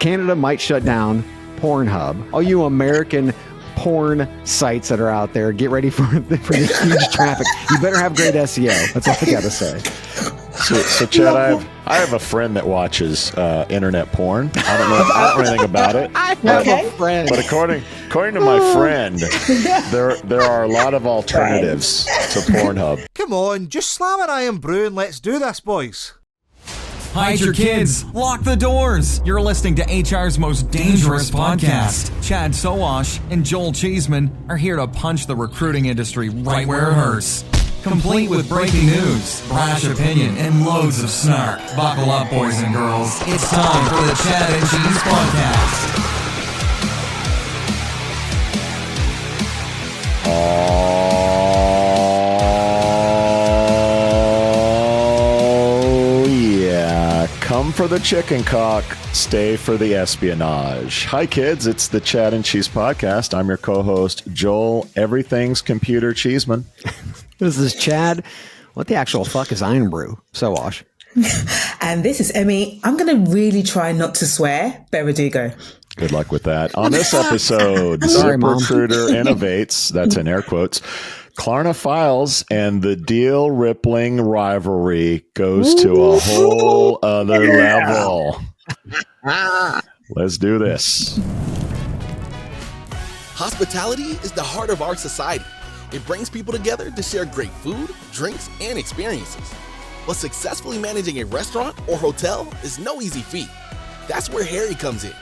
Canada might shut down PornHub. All you American porn sites that are out there, get ready for the huge traffic. You better have great SEO. That's all I gotta say. So Chad, I have a friend that watches internet porn. I don't know anything about it. I have a friend. But according to my friend, there are a lot of alternatives to Pornhub. Come on, just slam an Irn Bru and let's do this, boys. Hide your kids. Lock the doors. You're listening to HR's most dangerous podcast. Chad Sowash and Joel Cheeseman are here to punch the recruiting industry right where it hurts. Complete with breaking news, brash opinion, and loads of snark. Buckle up, boys and girls. It's time for the Chad and Cheese Podcast. Oh, yeah. Come for the chicken cock, stay for the espionage. Hi, kids. It's the Chad and Cheese Podcast. I'm your co-host, Joel, Everything's Computer Cheeseman. This is Chad. What the actual fuck is Irn Bru? Sowash. And this is Emi. I'm going to really try not to swear. Beredugo. Good luck with that. On this episode, Sorry, Mom. ZipRecruiter innovates, that's in air quotes, Klarna files, and the Deel rippling rivalry goes to a whole other level. Let's do this. Hospitality is the heart of our society. It brings people together to share great food, drinks, and experiences. But successfully managing a restaurant or hotel is no easy feat. That's where Harry comes in.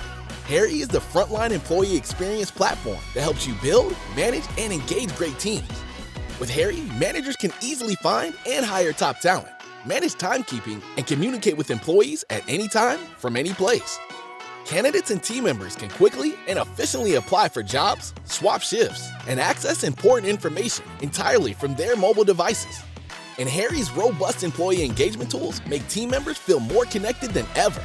Harry is the frontline employee experience platform that helps you build, manage, and engage great teams. With Harry, managers can easily find and hire top talent, manage timekeeping, and communicate with employees at any time from any place. Candidates and team members can quickly and efficiently apply for jobs, swap shifts, and access important information entirely from their mobile devices. And Harry's robust employee engagement tools make team members feel more connected than ever.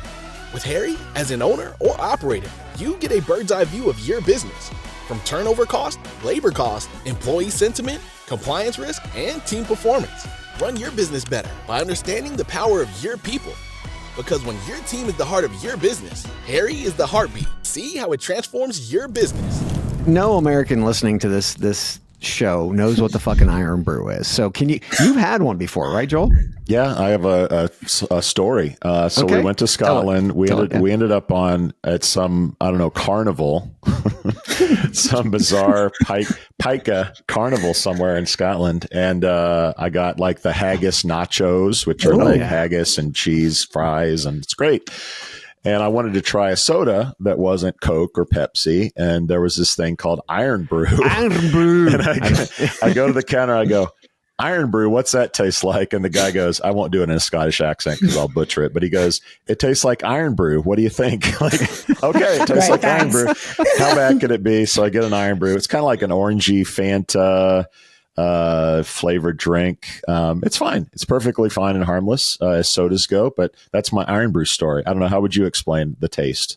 With Harry, as an owner or operator, you get a bird's eye view of your business, from turnover cost, labor cost, employee sentiment, compliance risk, and team performance. Run your business better by understanding the power of your people. Because when your team is the heart of your business, Harry is the heartbeat. See how it transforms your business. No American listening to this show knows what the fucking Irn Bru is. So you've had one before, right, Joel? Yeah, I have a story. We went to Scotland. We ended up at some, I don't know, carnival, some bizarre pica carnival somewhere in Scotland. And I got like the haggis nachos, which are like haggis and cheese fries, and it's great. And I wanted to try a soda that wasn't Coke or Pepsi. And there was this thing called Irn Bru. Irn Bru. And I go to the counter, I go, Irn Bru, what's that taste like? And the guy goes, I won't do it in a Scottish accent because I'll butcher it. But he goes, it tastes like Irn Bru. What do you think? Like, okay, it tastes like Irn Bru. How bad could it be? So I get an Irn Bru. It's kind of like an orangey Fanta flavored drink. It's fine. It's perfectly fine and harmless as sodas go. But that's my Irn Bru story. I don't know. How would you explain the taste?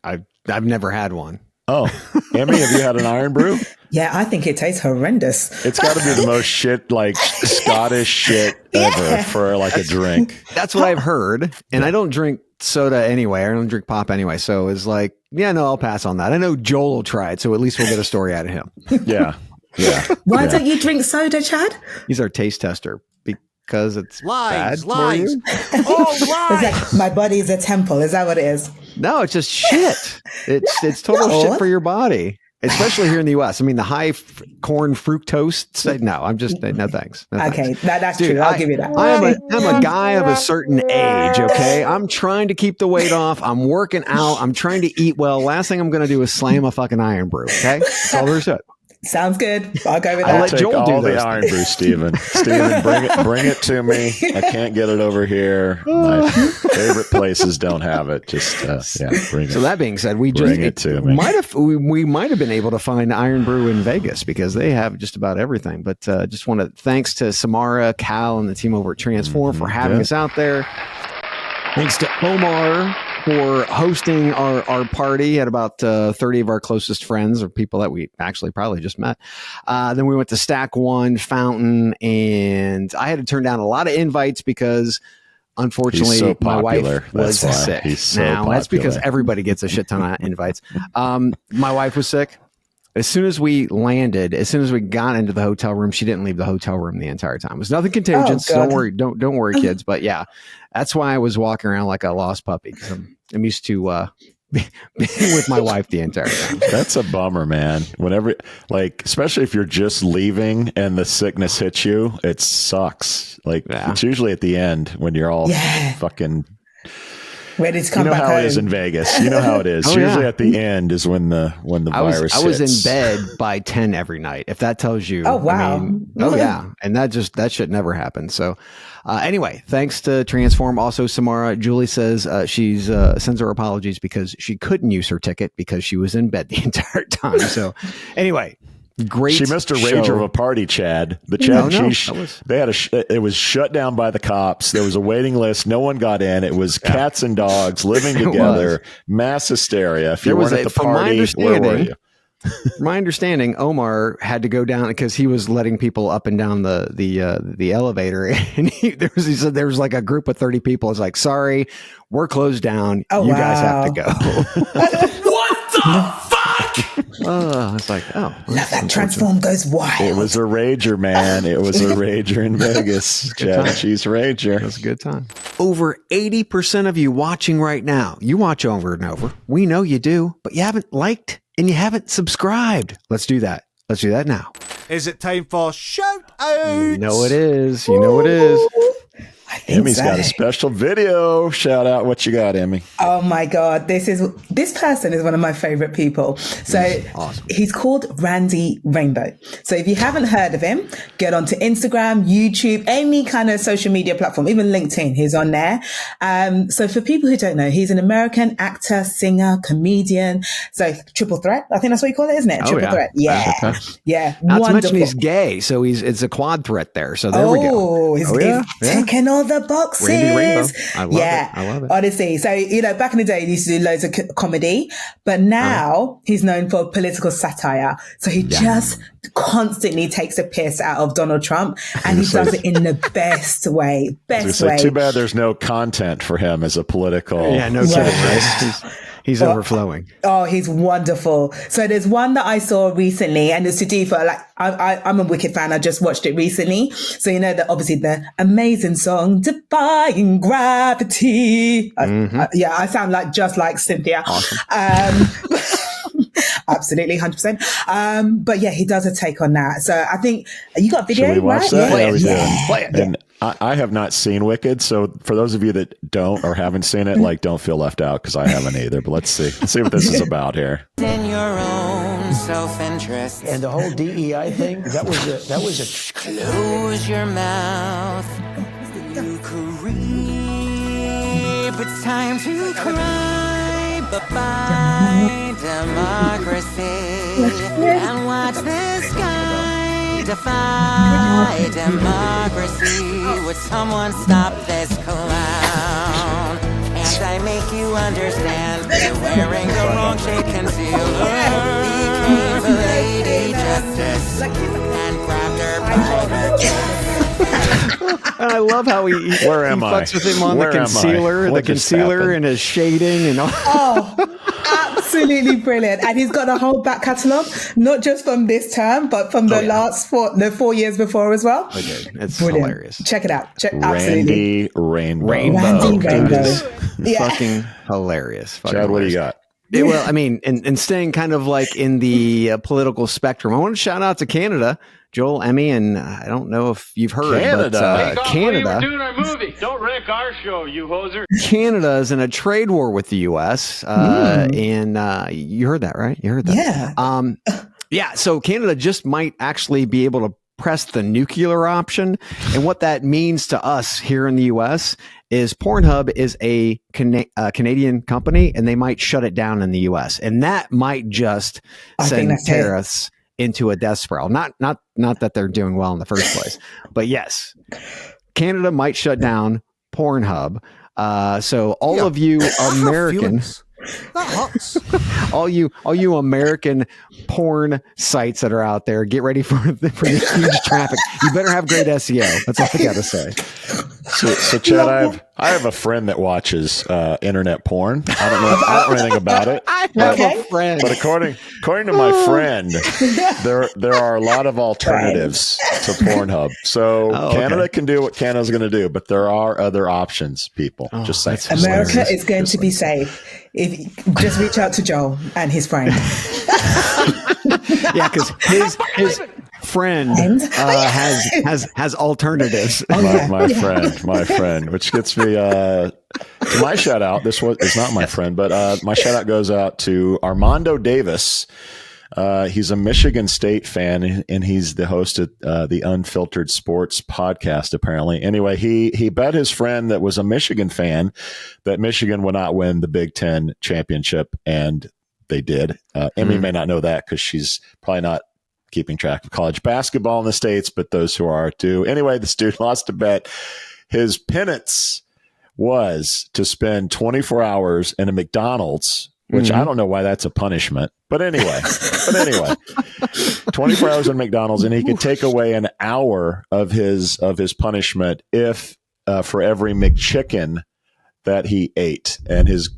I've never had one. Oh, Emi, have you had an Irn Bru? Yeah, I think it tastes horrendous. It's got to be the most shit, like Scottish shit ever for like a drink. That's what I've heard. And I don't drink soda anyway. I don't drink pop anyway. So it's like, yeah, no, I'll pass on that. I know Joel will try it. So at least we'll get a story out of him. Yeah. Yeah. Why don't you drink soda, Chad? He's our taste tester because it's Lies. bad for you. Oh, lies. It's like, my body is a temple. Is that what it is? No, it's just shit. It's total shit for your body, especially here in the U.S. I mean, the high corn fructose. No, I'm just no thanks. No, okay, thanks. that's Dude, true. I'll give you that. I'm a guy of a certain age. Okay, I'm trying to keep the weight off. I'm working out. I'm trying to eat well. Last thing I'm going to do is slam a fucking Irn Bru. Okay, that's all there's to it. Sounds good. I'll go with I'll that. let Take Joel all do the those Irn Bru, Steven. Steven, bring it to me. I can't get it over here. My favorite places don't have it. Just bring it. So that being said, we might have been able to find Irn Bru in Vegas because they have just about everything. But just want to thanks to Samara, Cal, and the team over at Transform for having us out there. Thanks to Omar for hosting our party. Had about 30 of our closest friends or people that we actually probably just met. Then we went to Stack One, Fountain, and I had to turn down a lot of invites because Unfortunately, so my popular. wife was That's why. sick. He's so now that's because popular. everybody gets a shit ton of invites. My wife was sick. As soon as we landed, as soon as we got into the hotel room, she didn't leave the hotel room the entire time. It was nothing contagious. Oh, God. Don't worry. Don't worry, kids. But yeah, that's why I was walking around like a lost puppy, because I'm used to being with my wife the entire time. That's a bummer, man. Whenever, like, especially if you're just leaving and the sickness hits you, it sucks. Like, it's usually at the end when you're all fucking ready to come back how home. it is in Vegas. You know how it is. Usually at the end is when the virus I was hits. in bed by 10 every night. If that tells you. Oh, wow. I mean, oh yeah. And that should never happen. So anyway, thanks to Transform. Also, Samara, Julie says she's sends her apologies because she couldn't use her ticket because she was in bed the entire time. So anyway, great. She missed a show. rager of a party, Chad. The Chad, it was shut down by the cops. There was a waiting list. No one got in. It was cats and dogs living together. Mass hysteria. If you weren't at the party, where were you? From my understanding, Omar had to go down because he was letting people up and down the elevator, and he said there was like a group of 30 people. It's like, sorry, we're closed down. Oh, you guys have to go. What the fuck? It's like, oh, Love that Transform goes wild. It was a rager, man. It was a rager in Vegas. Chad and Cheese rager. It was a good time. Over 80% of you watching right now, you watch over and over. We know you do, but you haven't liked and you haven't subscribed. Let's do that. Let's do that now. Is it time for shout out? You know it is. You know it is. Emi's got a special video. Shout out. What you got, Emi? Oh my God. This person is one of my favorite people. So awesome. He's called Randy Rainbow. So if you haven't heard of him, get onto Instagram, YouTube, any kind of social media platform, even LinkedIn, he's on there. So for people who don't know, he's an American actor, singer, comedian. So triple threat. I think that's what you call it, isn't it? Triple threat. Yeah. Yeah. Not wonderful. to mention he's gay. So it's a quad threat there. So there we go. He's ticking all the boxes. Randy Rainbow. I love it. I love it. Honestly. So, back in the day, he used to do loads of comedy, but now he's known for political satire. So he just constantly takes a piss out of Donald Trump, and he does it in the best way. Too bad there's no content for him as a political. Yeah, no kidding, right? He's overflowing. Oh, he's wonderful. So there's one that I saw recently, and it's to do for I'm a Wicked fan. I just watched it recently. So that obviously the amazing song "Defying Gravity." I sound just like Cynthia. Awesome. Absolutely, 100%. But yeah, he does a take on that. So I think you got a video, Should we watch right? that? Yeah, we do. Play it. And I have not seen Wicked, so for those of you that don't or haven't seen it, don't feel left out because I haven't either. But let's see what this is about here. In your own self-interest. And the whole DEI thing, that was a Close your mouth. You could read. It's time to cry. Bye-bye, democracy. And watch this guy defy democracy. Would someone stop this clown? Can't I make you understand? You're wearing the wrong shade concealer. Became a lady justice and grabbed her. And I love how he fucks with him on the concealer and his shading and all. Oh, absolutely brilliant. And he's got a whole back catalogue, not just from this term, but from the last 4 years before as well. Okay. It's brilliant. hilarious. Check it out. Randy Rainbow. Randy Rainbow. Fucking hilarious. Chad, what do you got? Well, I mean, and staying kind of like in the political spectrum, I want to shout out to Canada. Joel, Emi, and I don't know if you've heard, Canada. but Canada. We were doing our movie. Don't wreck our show, you hoser. Canada is in a trade war with the U.S. And you heard that, right? You heard that. Yeah. So Canada just might actually be able to press the nuclear option, and what that means to us here in the U.S. is PornHub is a Canadian company, and they might shut it down in the U.S. And that might just send terrorists into a death spiral. Not that they're doing well in the first place, but yes, Canada might shut down PornHub. So all of you American, all you American porn sites that are out there, get ready for the huge traffic. You better have great SEO. That's all I gotta say. So Chad, I have a friend that watches internet porn. I don't know anything about it. I have a friend. But according to my friend, there are a lot of alternatives to PornHub. So Canada can do what Canada's going to do, but there are other options, people. Just saying. America is going to be safe. Just reach out to Joel and his friend. Yeah, because his friend has alternatives. My friend, which gets me to my shout out. It's not my friend, but my shout out goes out to Armando Davis. He's a Michigan State fan, and he's the host of the Unfiltered Sports podcast, apparently. Anyway, he bet his friend that was a Michigan fan that Michigan would not win the Big Ten championship, and they did. Emi may not know that because she's probably not keeping track of college basketball in the States, but those who are do. Anyway, this dude lost a bet. His penance was to spend 24 hours in a McDonald's, which I don't know why that's a punishment. But anyway, 24 hours in McDonald's, and he could take away an hour of his punishment if for every McChicken that he ate. And his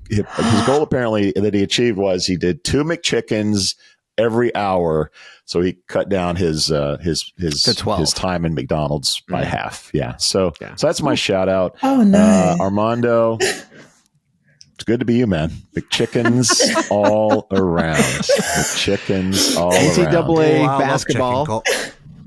goal apparently that he achieved was he did 2 McChickens every hour. So he cut down his time in McDonald's by half. Yeah. So that's my shout out. Oh no, Armando. It's good to be you, man. McChickens all around. McChickens all NCAA around. basketball.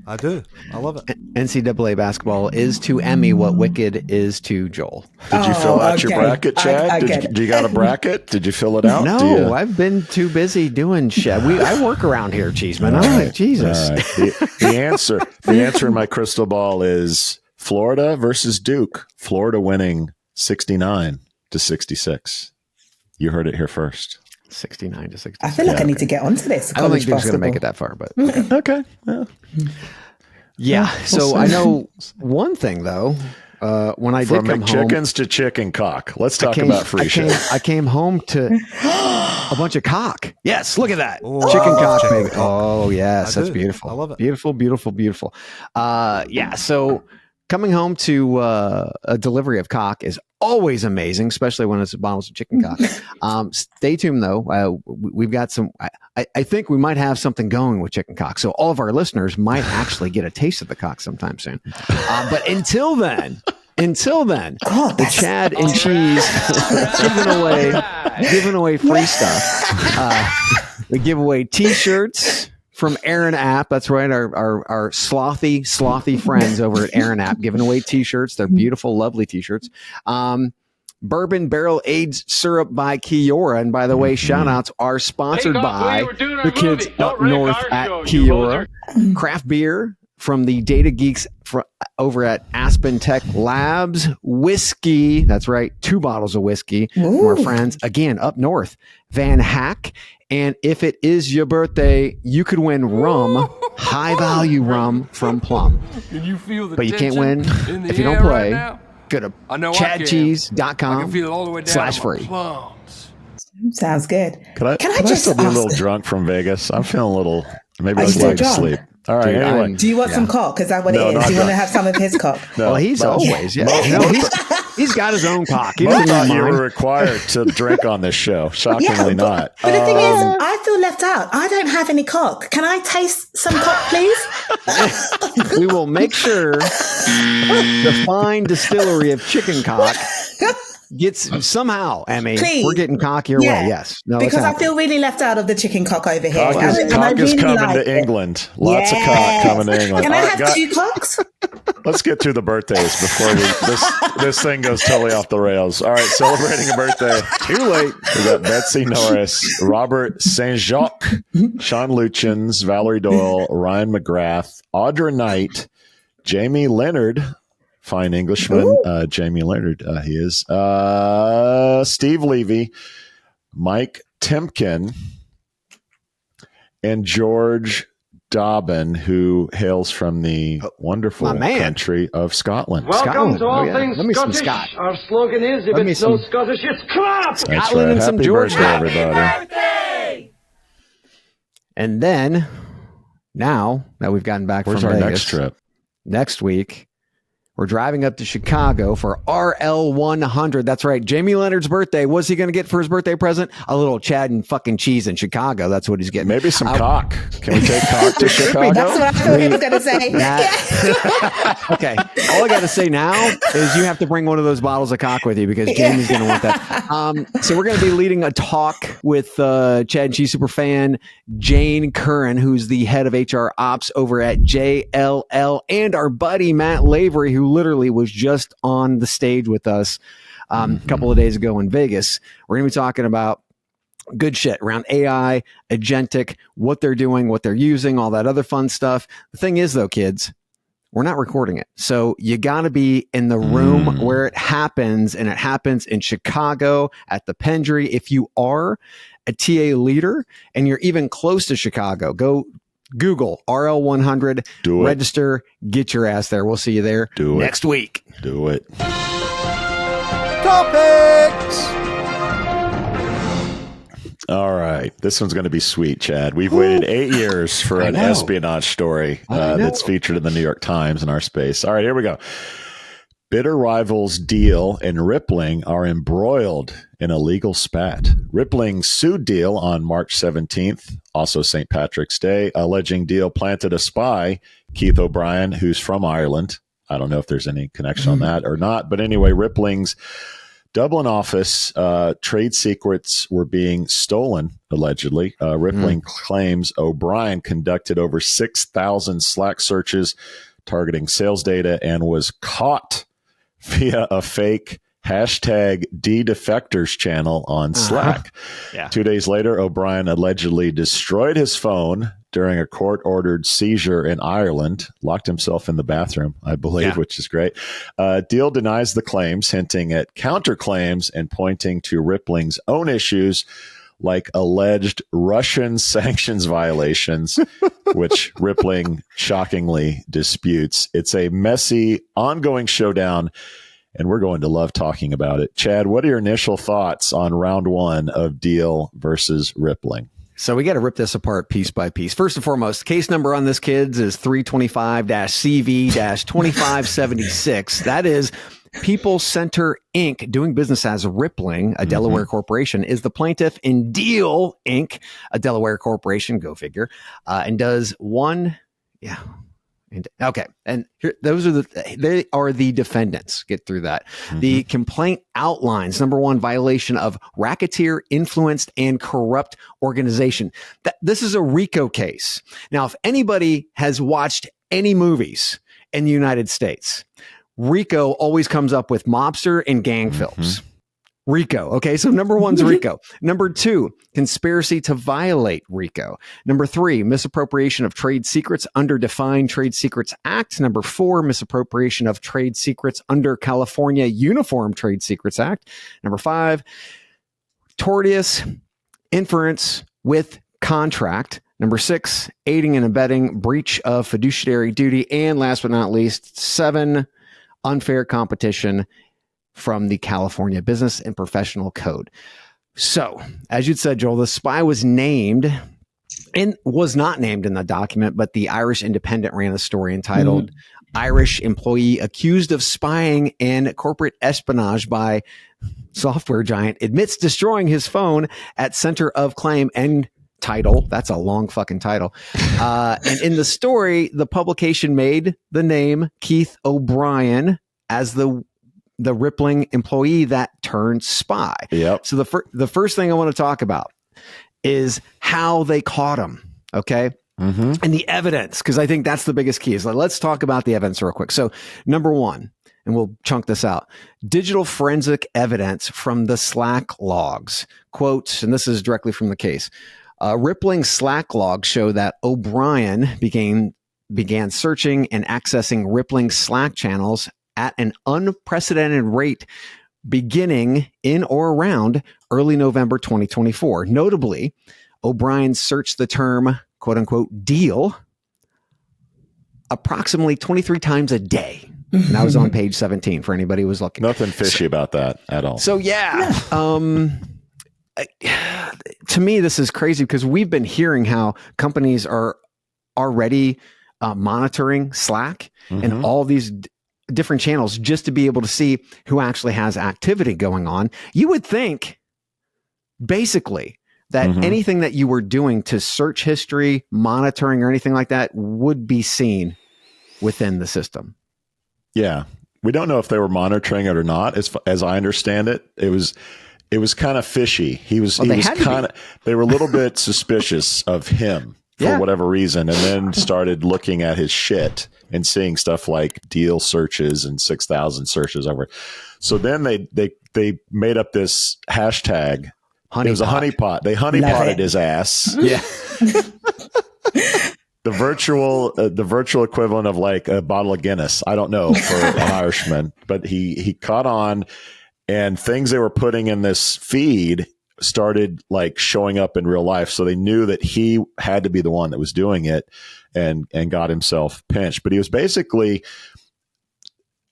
I do. I love it. NCAA basketball is to Emi what Wicked is to Joel. Did you fill out your bracket, Chad? Do you got a bracket? Did you fill it out? No, I've been too busy doing shit. I work around here, Cheeseman. I'm like, Jesus. The answer in my crystal ball is Florida versus Duke. Florida winning 69-66. You heard it here first. 69-66. I feel like I need to get onto this. I don't think Duke's going to make it that far, but okay. Yeah. So I know one thing though. When I did come home, chickens to chicken cock. Let's talk about free shit. I came home to a bunch of cock. Yes, look at that chicken cock, baby. Oh yes, that's beautiful. I love it. Beautiful, beautiful, beautiful. Yeah. So coming home to a delivery of cock is always amazing, especially when it's bottles of chicken cock. Stay tuned though. We've got some. I think we might have something going with chicken cock, so all of our listeners might actually get a taste of the cock sometime soon. But until then, the Chad and Cheese giving away free stuff. We give away T-shirts from Aaron App. That's right. Our slothy friends over at Aaron App giving away T-shirts. They're beautiful, lovely T-shirts. Bourbon Barrel Aged Syrup by Kiora. And by the way, shout outs are sponsored by the kids up north at Kiora. Craft beer from the Data Geeks over at Aspen Tech Labs. Whiskey. That's right. 2 bottles of whiskey from our friends again up north. Van Hack. And if it is your birthday, you could win rum, high value rum from Plum. Can you feel the but you can't win if you don't play. Right, go to chadcheese.com/free. Sounds good. Can I just still be a little drunk from Vegas? I'm feeling a little, maybe I was going to sleep. All right. Dude, anyway, do you want some cock? Is that what it is? Do you want to have some of his cock? Well, he's always, he's got his own cock. I thought you were required to drink on this show. Shockingly not. But the thing is, I feel left out. I don't have any cock. Can I taste some cock, please? We will make sure the fine distillery of chicken cock gets somehow, Emi. Please. We're getting cock your way. Yes. No, because I feel really left out of the chicken cock over here. Cock is coming to England. Lots of cock coming to England. Can I have 2 cocks? Let's get through the birthdays before this thing goes totally off the rails. All right, celebrating a birthday. Too late. We got Betsy Norris, Robert St. Jacques, Sean Luchins, Valerie Doyle, Ryan McGrath, Audra Knight, Jamie Leonard, fine Englishman, Jamie Leonard, he is, Steve Levy, Mike Timken, and George Dobbin, who hails from the wonderful country of Scotland. Welcome to all things Scottish. Our slogan is, if it's no Scottish, it's crap! That's right. And some Happy George birthday, everybody. Birthday! And then, now that we've gotten back Where's from our Vegas, next trip? Next week, We're driving up to Chicago for RL100. That's right. Jamie Leonard's birthday. What's he going to get for his birthday present? A little Chad and fucking cheese in Chicago. That's what he's getting. Maybe some cock. Can we take cock to Chicago? That's what I thought he was going to say. Okay. All I got to say now is you have to bring one of those bottles of cock with you because Jamie's going to want that. So we're going to be leading a talk with Chad and Cheese Superfan Jane Curran, who's the head of HR Ops over at JLL, and our buddy Matt Lavery, who literally was just on the stage with us a couple of days ago in Vegas. We're going to be talking about good shit around AI, agentic, what they're doing, what they're using, all that other fun stuff. The thing is, though, kids, we're not recording it. So you got to be in the room where it happens, and it happens in Chicago at the Pendry. If you are a TA leader and you're even close to Chicago, go Google RL100, register, get your ass there. We'll see you there next week. Do it. Topics! All right. This one's going to be sweet, Chad. We've waited 8 years for an espionage story that's featured in the New York Times in our space. All right, here we go. Bitter rivals Deel and Rippling are embroiled in a legal spat. Rippling sued Deel on March 17th, also St. Patrick's Day, alleging Deel planted a spy, Keith O'Brien, who's from Ireland. I don't know if there's any connection on that or not. But anyway, Rippling's Dublin office, trade secrets were being stolen, allegedly. Rippling claims O'Brien conducted over 6,000 Slack searches targeting sales data and was caught via a fake hashtag #DDefectors channel on Slack. 2 days later, O'Brien allegedly destroyed his phone during a court-ordered seizure in Ireland, locked himself in the bathroom, I believe, which is great. Deel denies the claims, hinting at counterclaims and pointing to Rippling's own issues like alleged Russian sanctions violations, which Rippling shockingly disputes. It's a messy, ongoing showdown, and we're going to love talking about it. Chad, what are your initial thoughts on round one of Deel versus Rippling? So we got to rip this apart piece by piece. First and foremost, case number on this, kids, is 325-CV-2576. That is People Center Inc., doing business as Rippling, a Delaware corporation, is the plaintiff in Deel Inc., a Delaware corporation, go figure, and does one, okay. And here, they are the defendants. Get through that. The complaint outlines, number one, violation of racketeer, influenced, and corrupt organization. This is a RICO case. Now, if anybody has watched any movies in the United States, RICO always comes up with mobster and gang films. RICO. Okay, so number one's RICO. Number two, conspiracy to violate RICO. Number three, misappropriation of trade secrets under Defined Trade Secrets Act. Number four, misappropriation of trade secrets under California Uniform Trade Secrets Act. Number five, tortious inference with contract. Number six, aiding and abetting breach of fiduciary duty. And last but not least, seven, unfair competition from the California Business and Professional Code. So, as you'd said, Joel, the spy was named and was not named in the document, but the Irish Independent ran a story entitled Irish Employee Accused of Spying and Corporate Espionage by Software Giant Admits Destroying His Phone at Center of Claim and title. That's a long fucking title. And in the story, the publication made the name Keith O'Brien as the Rippling employee that turned spy. Yep. So the first thing I want to talk about is how they caught him. Okay. And the evidence, because I think that's the biggest key. Is like, let's talk about the evidence real quick. So number one, and we'll chunk this out, digital forensic evidence from the Slack logs. Quotes, and this is directly from the case. Rippling Slack logs show that O'Brien began searching and accessing Rippling Slack channels at an unprecedented rate beginning in or around early November 2024. Notably, O'Brien searched the term, quote unquote, Deel approximately 23 times a day. And that was on page 17 for anybody who was looking. Nothing fishy about that at all. So, to me, this is crazy because we've been hearing how companies are already monitoring Slack and all these different channels just to be able to see who actually has activity going on. You would think, basically, that anything that you were doing to search history, monitoring, or anything like that would be seen within the system. Yeah. We don't know if they were monitoring it or not. As I understand it, it was kind of fishy. They were a little bit suspicious of him for whatever reason, and then started looking at his shit and seeing stuff like Deel searches and 6,000 searches over. So then they made up this hashtag. It was a honeypot. They honeypotted his ass. Yeah. The virtual equivalent of like a bottle of Guinness. I don't know for an Irishman, but he caught on, and things they were putting in this feed started like showing up in real life. So they knew that he had to be the one that was doing it, and got himself pinched. But he was basically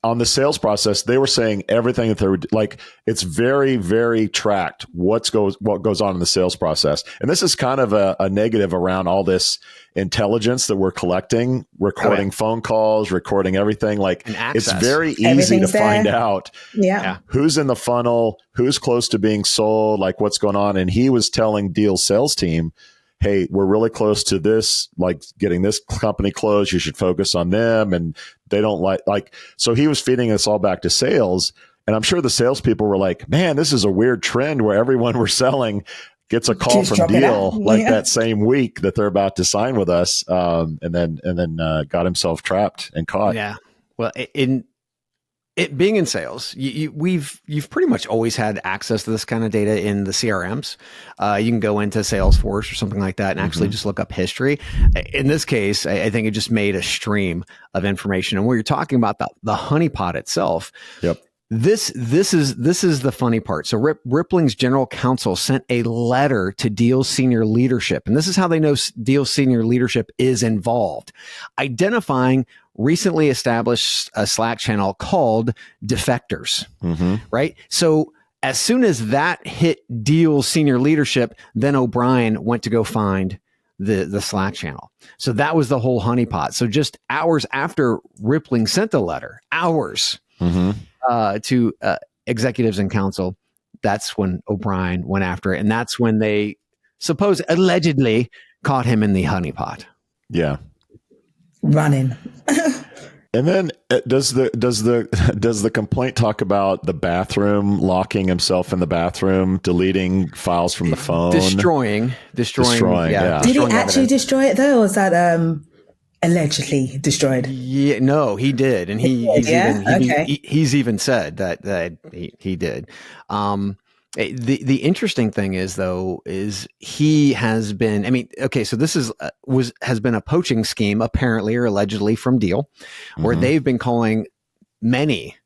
on the sales process. They were saying everything that they were like, it's very, very tracked what goes on in the sales process. And this is kind of a negative around all this intelligence that we're collecting, recording phone calls, recording everything. Like, it's very easy to find out who's in the funnel, who's close to being sold, like what's going on. And he was telling Deel's sales team, hey, we're really close to this, like getting this company closed. You should focus on them. And they don't like, so he was feeding us all back to sales. And I'm sure the salespeople were like, man, this is a weird trend where everyone we're selling gets a call from Deel that same week that they're about to sign with us. And then got himself trapped and caught. Yeah. Well, it being in sales, you've pretty much always had access to this kind of data in the CRMs. You can go into Salesforce or something like that and actually just look up history. In this case, I think it just made a stream of information. And when you're talking about the honeypot itself, this is the funny part. So Rippling's general counsel sent a letter to Deel's senior leadership, and this is how they know Deel's senior leadership is involved, identifying recently established a Slack channel called Defectors, right? So as soon as that hit Deel's senior leadership, then O'Brien went to go find the Slack channel. So that was the whole honeypot. So just hours after Rippling sent the letter, to executives and counsel, that's when O'Brien went after it. And that's when they allegedly caught him in the honeypot. Yeah. Running. And then does the complaint talk about the bathroom, locking himself in the bathroom, deleting files from the phone, destroying? Yeah. Did he actually destroy it though, or was that allegedly destroyed? Yeah, no, he did, and he's even said that he did. The interesting thing is he has been, so this has been a poaching scheme apparently or allegedly from Deel, where they've been calling many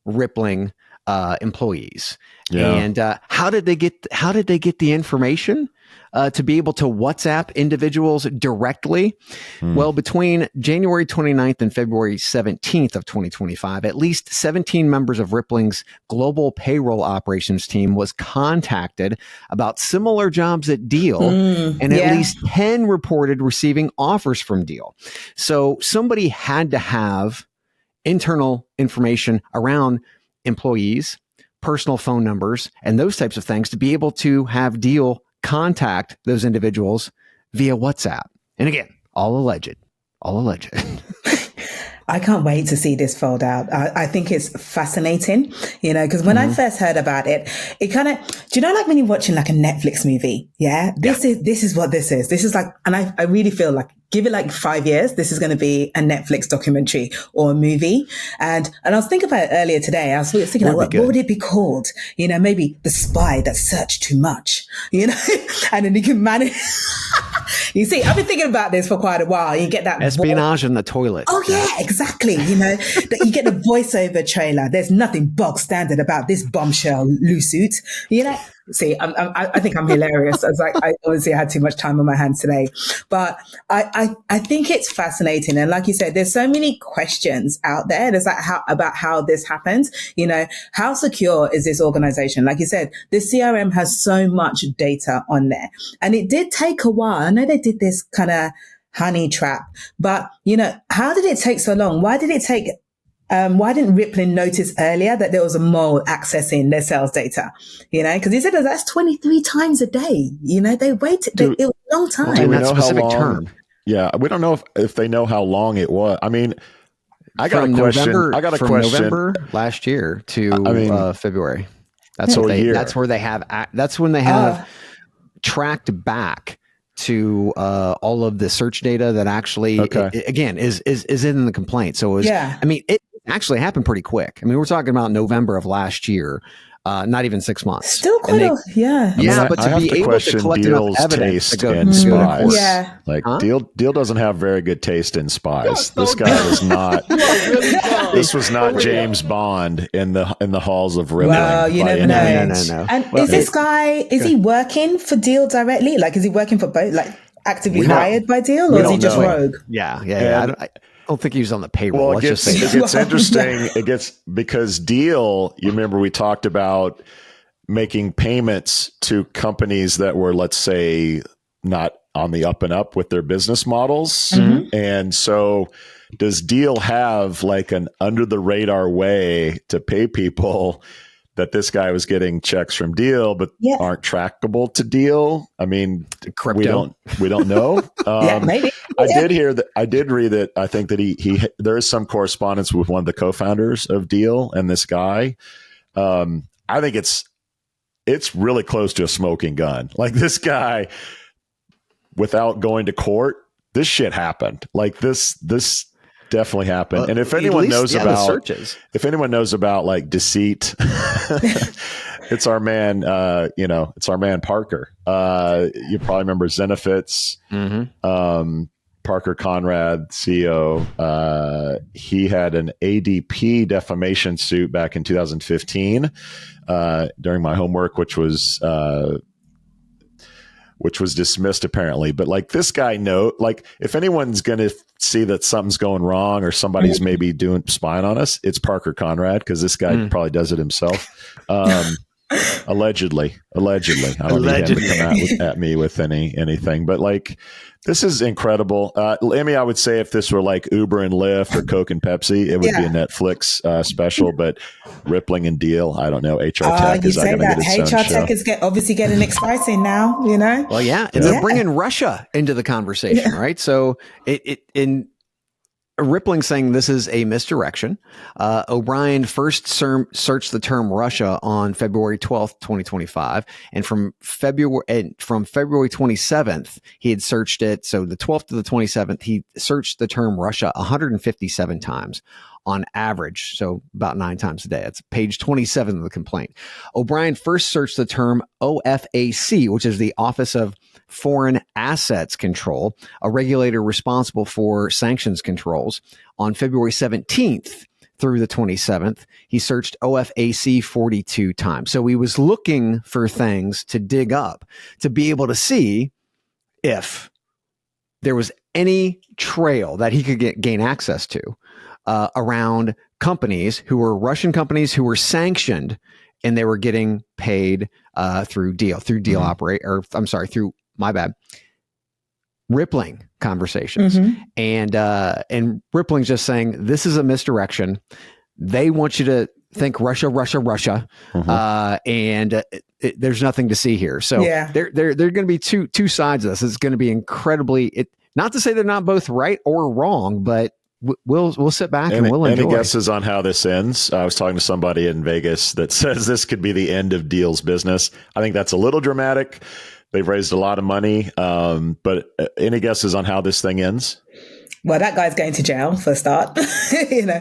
Rippling employees. And how did they get the information? To be able to WhatsApp individuals directly? Well, between January 29th and February 17th of 2025, at least 17 members of Rippling's global payroll operations team was contacted about similar jobs at Deel, and at least 10 reported receiving offers from Deel. So somebody had to have internal information around employees, personal phone numbers, and those types of things to be able to have Deel contact those individuals via WhatsApp. And again, all alleged. I can't wait to see this fold out. I think it's fascinating, because when I first heard about it, it kind of, do you know, like when you're watching like a Netflix movie? Yeah. This is what this is. This is like, and I really feel like, give it like 5 years, this is going to be a Netflix documentary or a movie. And I was thinking about it earlier today. I was thinking, what would it be called? Maybe The Spy That Searched Too Much, and then you can manage. You see, I've been thinking about this for quite a while. You get that espionage in the toilet. Oh yeah, exactly. That you get the voiceover trailer. There's nothing bog standard about this bombshell loose suit. See, I think I'm hilarious. I obviously had too much time on my hands today, but I think it's fascinating. And like you said, there's so many questions out there. There's about how this happens. How secure is this organization? Like you said, the CRM has so much data on there, and it did take a while. I know they did this kind of honey trap. But, how did it take so long? Why did it take, why didn't Rippling notice earlier that there was a mole accessing their sales data? Because he said that's 23 times a day. They waited. It was a long time. Do we know specific how long? Term. Yeah, we don't know if they know how long it was. I mean, I got a question. From November last year to February. That's what they. That's where they have. That's when they have tracked back to all of the search data that actually, again, is in the complaint. So it was. I mean, it actually happened pretty quick. I mean, we're talking about November of last year. Not even 6 months. Still quite but to be able to collect Deel's enough evidence taste to go in spies. Yeah. Like Deel doesn't have very good taste in spies. This guy was not. This was not James Bond in the halls of Rippling. Well, you never know. No. And is this guy? Is he working for Deel directly? Like, is he working for both? Like, actively hired by Deel, or is he just rogue? Yeah. I don't think he was on the payroll. Well, it gets interesting. It gets because Deel, you remember we talked about making payments to companies that were, let's say, not on the up and up with their business models. Mm-hmm. And so does Deel have like an under the radar way to pay people that this guy was getting checks from Deel, but aren't trackable to Deel? I mean, crypto. We don't know. Maybe. I did read that. I think that he there is some correspondence with one of the co-founders of Deel and this guy. I think it's really close to a smoking gun. Like this guy, without going to court, this shit happened. Like this definitely happened. And if anyone knows about like deceit, it's our man, it's our man Parker. You probably remember Zenefits, Parker Conrad, CEO. He had an ADP defamation suit back in 2015 during my homework, which was dismissed apparently. But like this guy if anyone's going to see that something's going wrong or somebody's maybe spying on us, it's Parker Conrad, because this guy probably does it himself. Allegedly. I don't need him to come at me with anything, but like, this is incredible. Emi, I would say if this were like Uber and Lyft or Coke and Pepsi, it would be a Netflix special, but Rippling and Deel, I don't know. HR Tech is going to get its own HR Tech is obviously getting exciting now, Well, yeah. And they're bringing Russia into the conversation, right? So in Rippling saying this is a misdirection. O'Brien first searched the term Russia on February 12th, 2025. And from February 27th, he had searched it. So the 12th to the 27th, he searched the term Russia 157 times on average. So about 9 times a day. That's page 27 of the complaint. O'Brien first searched the term OFAC, which is the Office of Foreign Assets Control, a regulator responsible for sanctions controls. On February 17th through the 27th, he searched OFAC 42 times. So he was looking for things to dig up to be able to see if there was any trail that he could gain access to around companies who were Russian companies who were sanctioned, and they were getting paid through Deel through Rippling conversations. And Rippling's just saying, this is a misdirection. They want you to think Russia. And there's nothing to see here. So there are going to be two sides of this. It's going to be incredibly, not to say they're not both right or wrong, but we'll sit back and we'll enjoy. Any guesses on how this ends? I was talking to somebody in Vegas that says this could be the end of Deel's business. I think that's a little dramatic. They've raised a lot of money, but any guesses on how this thing ends? Well, that guy's going to jail for a start, And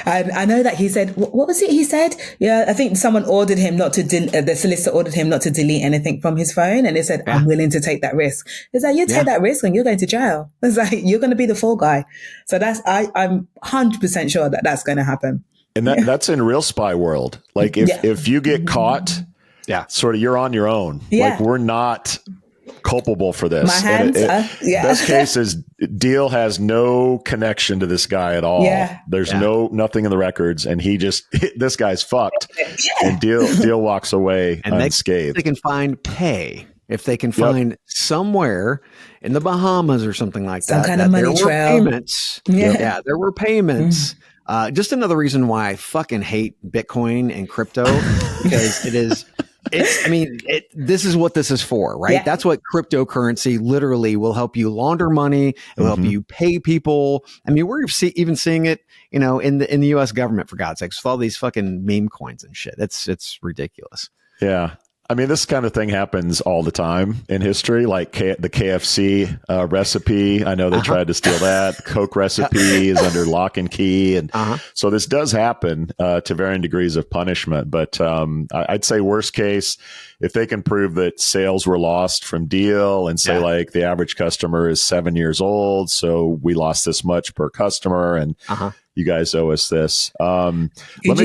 I know that he said, what was it he said? Yeah, I think someone ordered him not to, the solicitor ordered him not to delete anything from his phone. And he said, I'm willing to take that risk. It's like, you take that risk and you're going to jail. It's like, you're going to be the fall guy. So I'm 100% sure that that's going to happen. And that's in real spy world. Like if you get caught, sort of, you're on your own. Like we're not culpable for this. My hands Best case is Deel has no connection to this guy at all. There's nothing in the records, and this guy's fucked. And Deel walks away and unscathed. They can find pay if they can find somewhere in the Bahamas or something like Some that, kind of money trail. Payments. Yeah, there were payments. Just another reason why I fucking hate Bitcoin and crypto, because this is what this is for, right? Yeah. That's what cryptocurrency literally will help you launder money. It will help you pay people. I mean, we're even seeing it, in the U.S. government, for God's sakes, with all these fucking meme coins and shit. It's ridiculous. Yeah. I mean, this kind of thing happens all the time in history, like the KFC recipe. I know they tried to steal that. Coke recipe is under lock and key. And so this does happen to varying degrees of punishment. But I'd say worst case, if they can prove that sales were lost from Deel and say like the average customer is 7 years old, so we lost this much per customer and you guys owe us this. Let me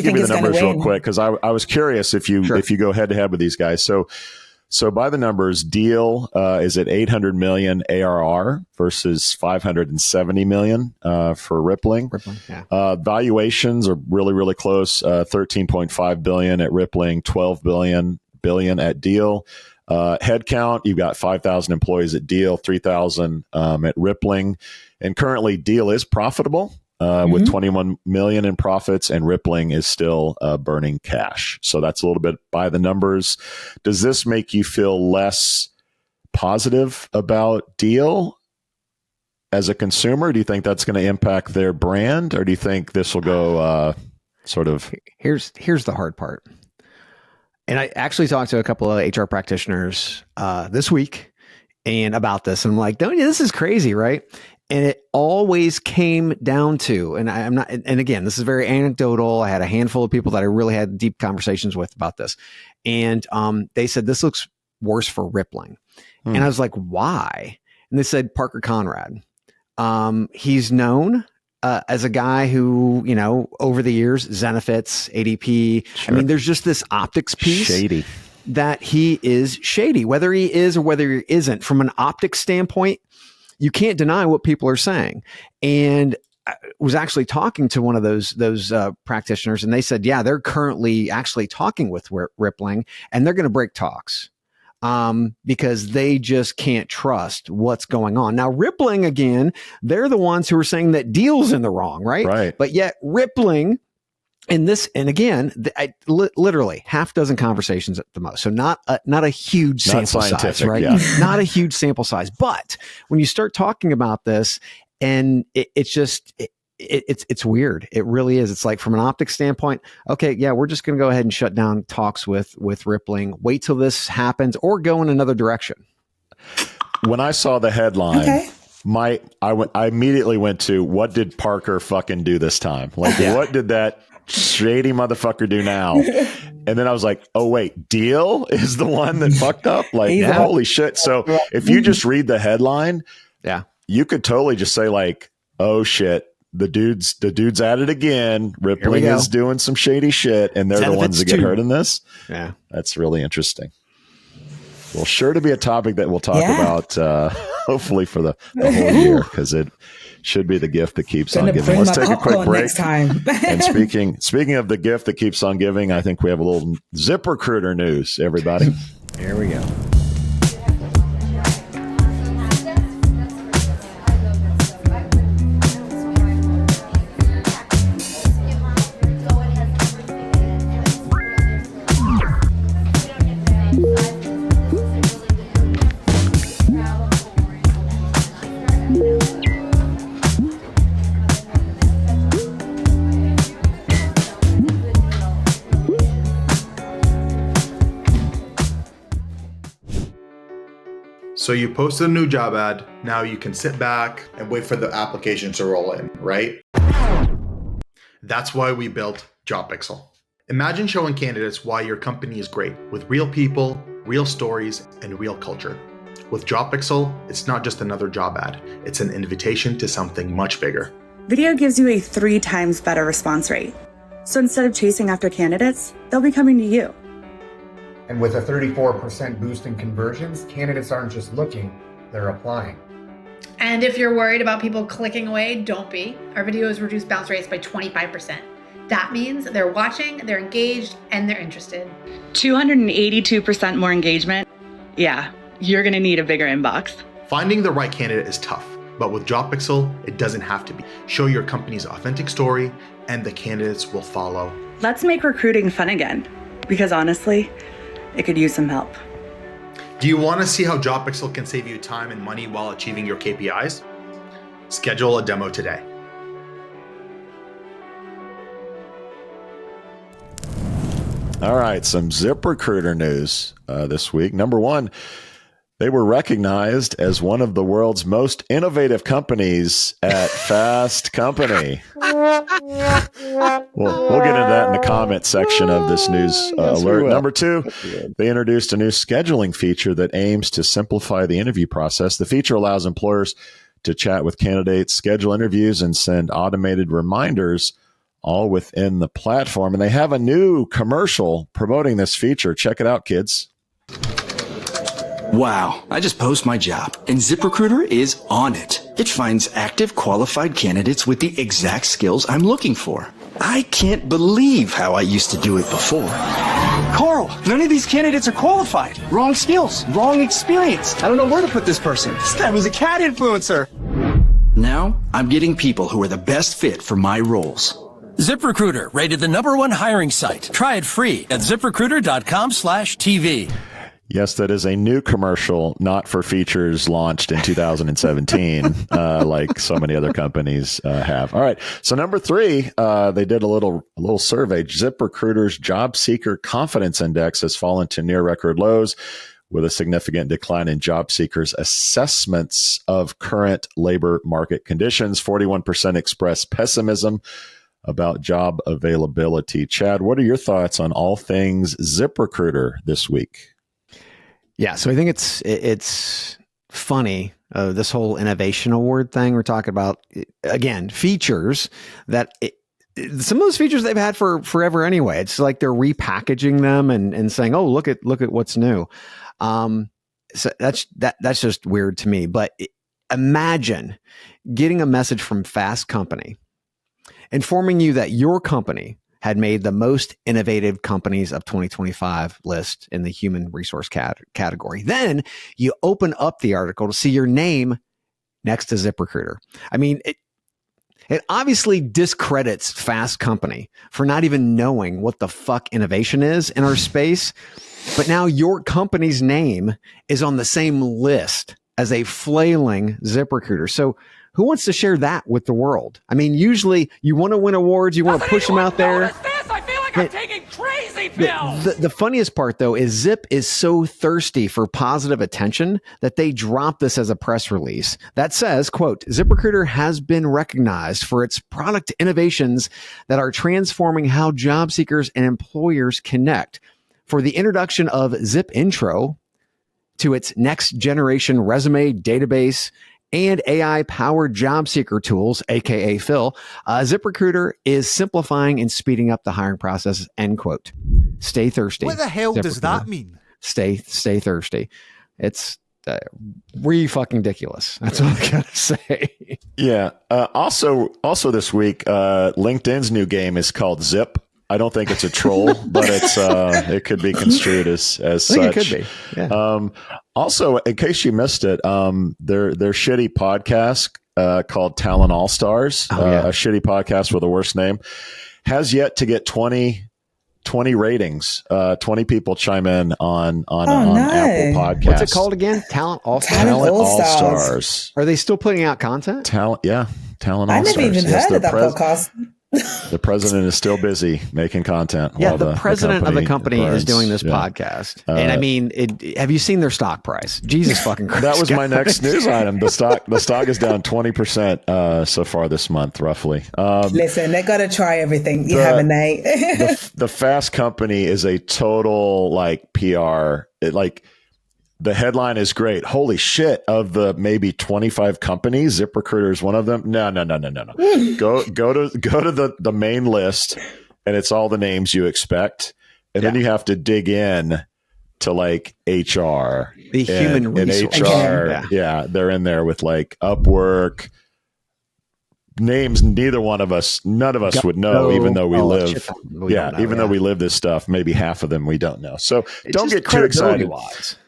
give you the numbers real quick, because I was curious if you go head to head with these guys. So by the numbers, Deel is at 800 million ARR versus 570 million for Rippling. Valuations are really, really close. 13.5 billion at Rippling, 12 billion at Deel. Headcount, you've got 5,000 employees at Deel, 3,000 at Rippling. And currently Deel is profitable. With 21 million in profits, and Rippling is still burning cash. So that's a little bit by the numbers. Does this make you feel less positive about Deel as a consumer? Do you think that's going to impact their brand, or do you think this will go sort of? Here's the hard part. And I actually talked to a couple of HR practitioners this week and about this. And I'm like, this is crazy, right? And it always came down to, and I'm not, and again, this is very anecdotal. I had a handful of people that I really had deep conversations with about this. And they said, this looks worse for Rippling. And I was like, why? And they said, Parker Conrad. He's known as a guy who, over the years, Zenefits, ADP. I mean, there's just this optics piece. Shady. That he is shady, whether he is or whether he isn't. From an optics standpoint, you can't deny what people are saying. And I was actually talking to one of those practitioners, and they said, they're currently actually talking with Rippling, and they're going to break talks because they just can't trust what's going on. Now, Rippling, again, they're the ones who are saying that Deel's in the wrong, right? Right. But yet Rippling, and again, literally half dozen conversations at the most. So not a huge sample size, right? Yeah. Not a huge sample size. But when you start talking about this, and it's weird. It really is. It's like, from an optics standpoint, okay, we're just going to go ahead and shut down talks with Rippling. Wait till this happens, or go in another direction. When I saw the headline, I immediately went to, what did Parker fucking do this time? Like, what did that shady motherfucker do now? And then I was like, oh wait, Deel is the one that fucked up? Like, holy shit. So if you just read the headline, you could totally just say like, oh shit, the dude's at it again. Rippling is doing some shady shit, and they're the ones that get hurt in this. Yeah. That's really interesting. Well, sure to be a topic that we'll talk about hopefully for the whole year, because it should be the gift that keeps on giving. Let's take a quick break. Next time. And speaking of the gift that keeps on giving, I think we have a little ZipRecruiter news, everybody. Here we go. So you posted a new job ad. Now you can sit back and wait for the applications to roll in, right? That's why we built JobPixel. Imagine showing candidates why your company is great with real people, real stories, and real culture. With JobPixel, it's not just another job ad. It's an invitation to something much bigger. Video gives you a 3 times better response rate. So instead of chasing after candidates, they'll be coming to you. And with a 34% boost in conversions, candidates aren't just looking, they're applying. And if you're worried about people clicking away, don't be. Our videos reduce bounce rates by 25%. That means they're watching, they're engaged, and they're interested. 282% more engagement? Yeah, you're going to need a bigger inbox. Finding the right candidate is tough, but with JobPixel, it doesn't have to be. Show your company's authentic story, and the candidates will follow. Let's make recruiting fun again, because honestly, it could use some help. Do you want to see how JobPixel can save you time and money while achieving your KPIs? Schedule a demo today. All right, some ZipRecruiter news this week. Number one, they were recognized as one of the world's most innovative companies at Fast Company. We'll get into that in the comment section of this news alert. Number two, they introduced a new scheduling feature that aims to simplify the interview process. The feature allows employers to chat with candidates, schedule interviews, and send automated reminders all within the platform. And they have a new commercial promoting this feature. Check it out, kids. Wow, I just post my job, and ZipRecruiter is on it. It finds active, qualified candidates with the exact skills I'm looking for. I can't believe how I used to do it before. Carl, none of these candidates are qualified. Wrong skills, wrong experience. I don't know where to put this person. This guy was a cat influencer. Now, I'm getting people who are the best fit for my roles. ZipRecruiter, rated the #1 hiring site. Try it free at ZipRecruiter.com/TV. Yes, that is a new commercial, not for features launched in 2017, like so many other companies have. All right. So number three, they did a little survey. ZipRecruiter's job seeker confidence index has fallen to near record lows, with a significant decline in job seekers' assessments of current labor market conditions. 41% expressed pessimism about job availability. Chad, what are your thoughts on all things ZipRecruiter this week? Yeah, so I think it's funny, this whole innovation award thing. We're talking about, again, features that some of those features they've had for forever anyway. It's like they're repackaging them and saying, oh, look at what's new. So that's just weird to me. But imagine getting a message from Fast Company informing you that your company had made the most innovative companies of 2025 list in the human resource category. Then you open up the article to see your name next to ZipRecruiter. I mean, it obviously discredits Fast Company for not even knowing what the fuck innovation is in our space. But now your company's name is on the same list as a flailing ZipRecruiter. So who wants to share that with the world? I mean, usually you want to win awards, you want to push them out there. I feel like I'm taking crazy pills. The funniest part, though, is Zip is so thirsty for positive attention that they dropped this as a press release that says, quote, ZipRecruiter has been recognized for its product innovations that are transforming how job seekers and employers connect. For the introduction of Zip Intro to its next generation resume database and AI-powered job seeker tools, aka Phil, ZipRecruiter is simplifying and speeding up the hiring process, end quote. Stay thirsty. What the hell does that mean? Stay thirsty. It's fucking ridiculous. That's all I gotta say. Yeah. Also this week, LinkedIn's new game is called Zip. I don't think it's a troll, but it could be construed as such. It could be. Yeah. Also, in case you missed it, their shitty podcast called Talent All Stars, a shitty podcast with a worse name, has yet to get 20 ratings. 20 people chime in on Apple Podcasts. What's it called again? Talent All Stars. Are they still putting out content? Talent All Stars. I never even heard of that podcast. The president is still busy making content. Yeah, the president of the company is doing this podcast. And I mean, have you seen their stock price? Jesus fucking Christ. That was my next news item. The stock is down 20% so far this month, roughly. Listen, they got to try everything. You haven't, Nate. the Fast Company is a total PR. The headline is great. Holy shit! Of the maybe 25 companies, ZipRecruiter is one of them. No. Go to the main list, and it's all the names you expect, and then you have to dig in to HR, the human resource. And HR. Yeah, they're in there with Upwork, names none of us would know, even though we live. Even though we live this stuff, maybe half of them we don't know. So don't get too excited.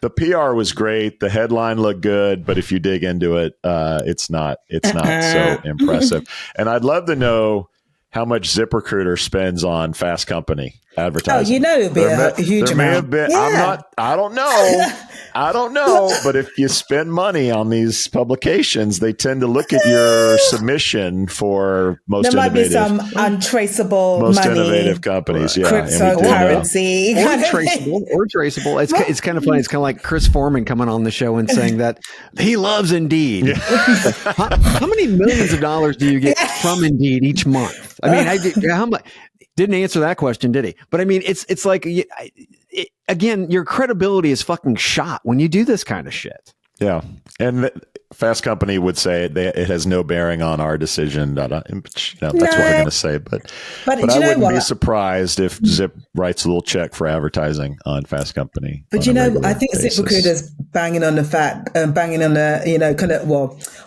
The PR was great. The headline looked good, but if you dig into it, it's not so impressive. And I'd love to know how much ZipRecruiter spends on Fast Company advertising. It'd be a huge amount. I don't know. But if you spend money on these publications, they tend to look at your submission for most there innovative. There might be some untraceable most money, innovative companies. Yeah, cryptocurrency. Or traceable. It's kind of funny. It's kind of like Chris Foreman coming on the show and saying that he loves Indeed. Yeah. How many millions of dollars do you get from Indeed each month? I mean, how much? Didn't answer that question, did he? But I mean, it's like, again, your credibility is fucking shot when you do this kind of shit. Yeah. And Fast Company would say it has no bearing on our decision. That's what we're going to say. But I wouldn't be surprised if Zip writes a little check for advertising on Fast Company. But I think ZipRecruiter's banging on the fact,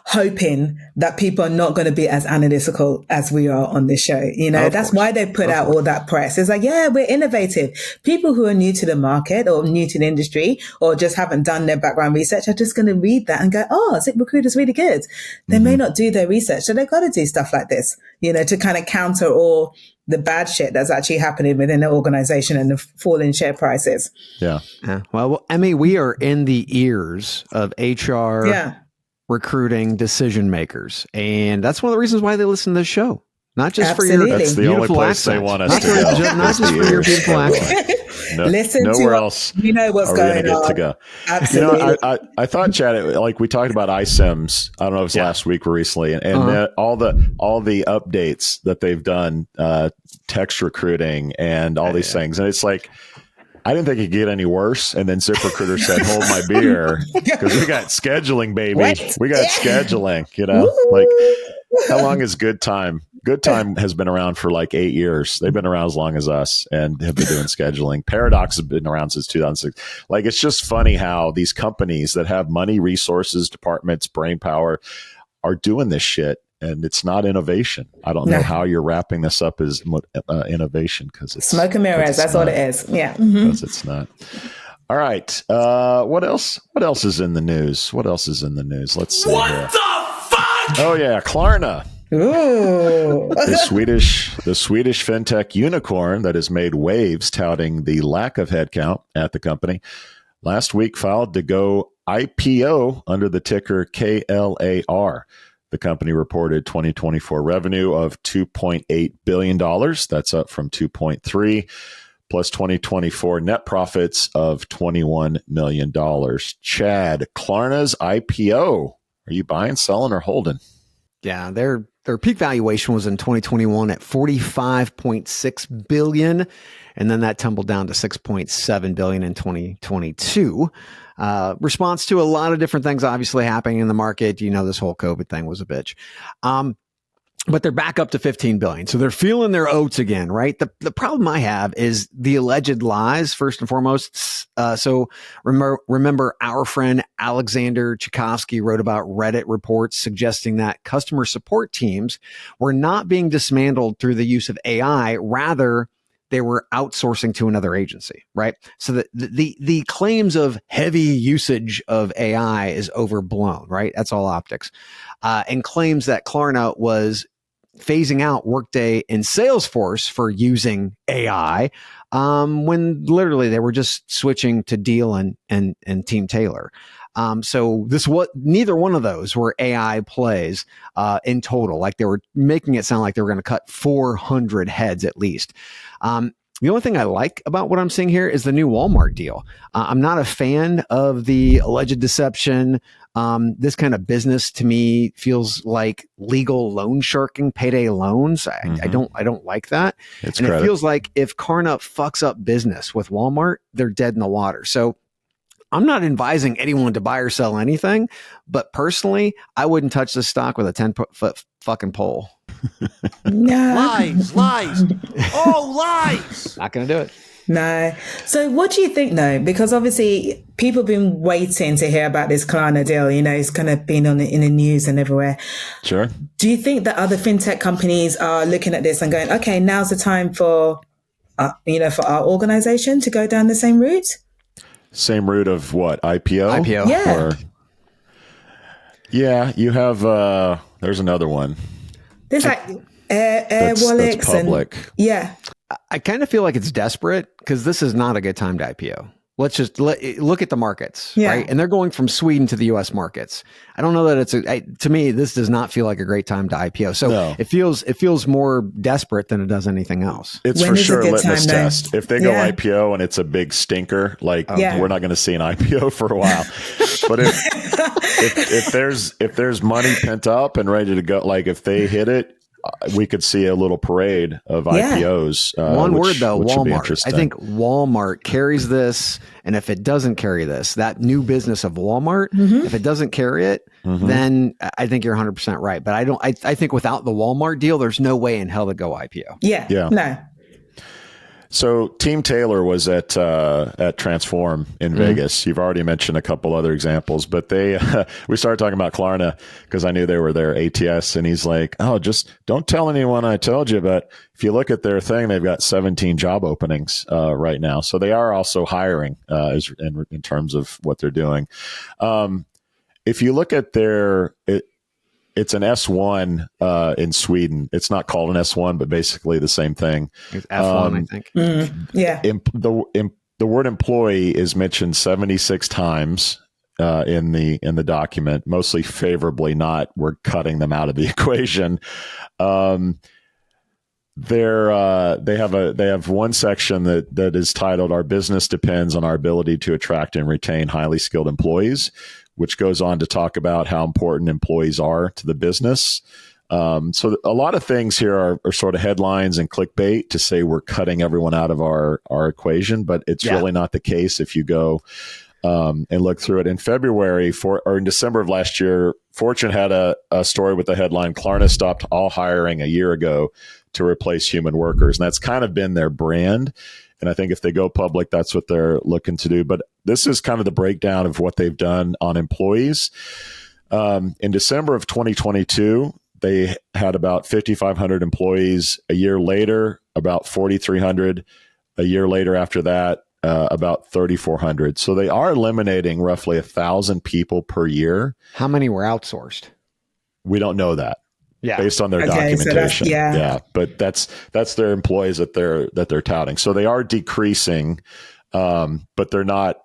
hoping that people are not going to be as analytical as we are on this show. That's why they put out all that press. It's like, yeah, we're innovative. People who are new to the market or new to the industry or just haven't done their background research are just going to read that and go, oh, ZipRecruiter's really good. They may not do their research. So they've got to do stuff like this, to kind of counter all the bad shit that's actually happening within the organization and the fall in share prices. Yeah. Well, Emi, we are in the ears of HR recruiting decision makers. And that's one of the reasons why they listen to this show. Not just for your That's the only place accent. They want us to go. Not just for your beautiful accent. Listen nowhere to else. You know what's going on. To go. Absolutely. I thought, Chad, like we talked about iSIMS. I don't know if it was last week or recently, and all the updates that they've done, text recruiting and all these things, and it's like, I didn't think it could get any worse. And then ZipRecruiter said, hold my beer, because we got scheduling, baby. What? We got scheduling, like how long is Good Time? Good Time has been around for like 8 years. They've been around as long as us and have been doing scheduling. Paradox has been around since 2006. Like, it's just funny how these companies that have money, resources, departments, brain power are doing this shit. And it's not innovation. I don't know how you're wrapping this up as innovation, because it's smoke and mirrors. That's all it is. Yeah, because it's not. All right. What else? What else is in the news? Let's see. What the fuck? Oh yeah, Klarna. Ooh. the Swedish fintech unicorn that has made waves touting the lack of headcount at the company last week filed to go IPO under the ticker KLAR. The company reported 2024 revenue of $2.8 billion. That's up from $2.3 plus 2024 net profits of $21 million. Chad, Klarna's IPO. Are you buying, selling, or holding? Yeah, their peak valuation was in 2021 at $45.6 billion, and then that tumbled down to $6.7 billion in 2022. Response to a lot of different things obviously happening in the market. This whole COVID thing was a bitch. But they're back up to 15 billion. So they're feeling their oats again, right? The problem I have is the alleged lies, first and foremost. So remember our friend Alexander Tchaikovsky wrote about Reddit reports suggesting that customer support teams were not being dismantled through the use of AI. Rather, they were outsourcing to another agency, right? So the claims of heavy usage of AI is overblown, right? That's all optics. And claims that Klarna was phasing out Workday and Salesforce for using AI, when literally they were just switching to Deel and Team Taylor. So neither one of those were AI plays in total. Like, they were making it sound like they were going to cut 400 heads at least. The only thing I like about what I'm seeing here is the new Walmart deal. I'm not a fan of the alleged deception. This kind of business to me feels like legal loan sharking, payday loans. I don't like that. It feels like if Klarna fucks up business with Walmart, they're dead in the water. So I'm not advising anyone to buy or sell anything, but personally, I wouldn't touch this stock with a 10-foot fucking pole. Lies. Oh, lies. Not going to do it. No. So what do you think though? Because obviously people have been waiting to hear about this Klarna deal. You know, it's kind of been in the news and everywhere. Sure. Do you think that other fintech companies are looking at this and going, okay, now's the time for, for our organization to go down the same route? Same route of what? IPO? IPO. Yeah. Yeah, you have, there's another one. There's like Air Wallets. That's public. Yeah. I kind of feel like it's desperate because this is not a good time to IPO. Let's just look at the markets, right? And they're going from Sweden to the U.S. markets. I don't know that to me, this does not feel like a great time to IPO. So it feels more desperate than it does anything else. It's for sure a litmus test. If they go IPO and it's a big stinker, we're not going to see an IPO for a while. But if there's money pent up and ready to go, like if they hit it, we could see a little parade of IPOs. One word though, Walmart. I think Walmart Walmart carries this, and if it doesn't carry this, that new business of Walmart, if it doesn't carry it, then I think you're 100% right. But I think without the Walmart deal, there's no way in hell to go IPO. Yeah. No. So Team Taylor was at Transform in Vegas. You've already mentioned a couple other examples, but we started talking about Klarna because I knew they were there ATS, and he's like, "Oh, just don't tell anyone I told you." But if you look at their thing, they've got 17 job openings right now, so they are also hiring in terms of what they're doing. If you look at it's an S1 in Sweden. It's not called an S1, but basically the same thing. It's F1, I think. Yeah. The word employee is mentioned 76 times in the document, mostly favorably. Not we're cutting them out of the equation. They have one section that is titled "Our business depends on our ability to attract and retain highly skilled employees," which goes on to talk about how important employees are to the business. So a lot of things here are sort of headlines and clickbait to say we're cutting everyone out of our equation, but it's really not the case if you go and look through it. In February or in December of last year, Fortune had a story with the headline, "Klarna stopped all hiring a year ago to replace human workers." And that's kind of been their brand. And I think if they go public, that's what they're looking to do. But this is kind of the breakdown of what they've done on employees. In December of 2022, they had about 5,500 employees. A year later, about 4,300. A year later after that, about 3,400. So they are eliminating roughly 1,000 people per year. How many were outsourced? We don't know that. Yeah. Based on their documentation. So but that's their employees that they're touting. So they are decreasing, but they're not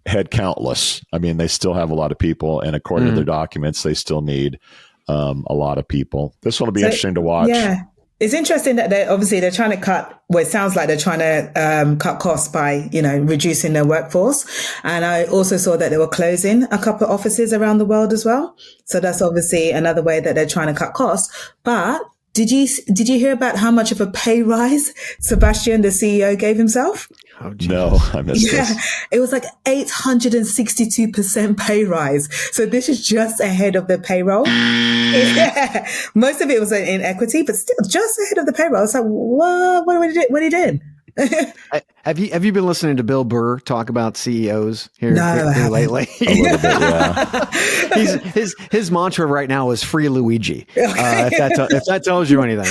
head countless. I mean, they still have a lot of people, and according to their documents, they still need a lot of people. This one will be interesting to watch. Yeah. It's interesting that they're trying to cut, well, it sounds like they're trying to cut costs by, reducing their workforce. And I also saw that they were closing a couple of offices around the world as well. So that's obviously another way that they're trying to cut costs. But did you hear about how much of a pay rise Sebastian, the CEO, gave himself? Oh, no, I missed this. It was like 862% pay rise. So this is just ahead of the payroll. Most of it was in equity, but still just ahead of the payroll. It's like, what are you doing? Have you been listening to Bill Burr talk about CEOs here lately? A little bit, yeah. His mantra right now is "Free Luigi." If that tells you anything,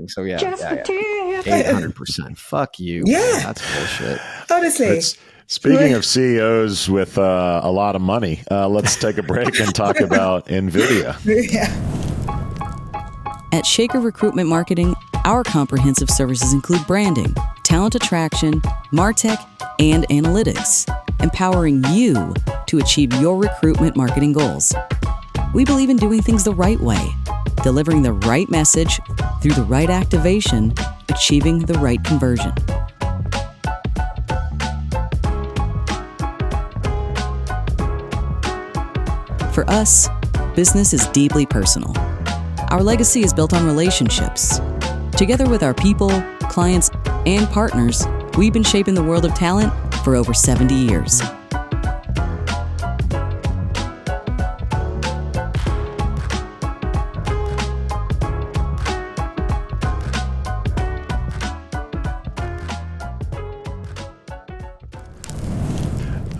So yeah, 800%. Fuck you. Yeah, that's bullshit. Honestly. Speaking of CEOs with a lot of money, let's take a break and talk about Nvidia. Yeah. At Shaker Recruitment Marketing, our comprehensive services include branding, talent attraction, MarTech, and analytics, empowering you to achieve your recruitment marketing goals. We believe in doing things the right way, delivering the right message through the right activation, achieving the right conversion. For us, business is deeply personal. Our legacy is built on relationships. Together with our people, clients, and partners, we've been shaping the world of talent for over 70 years.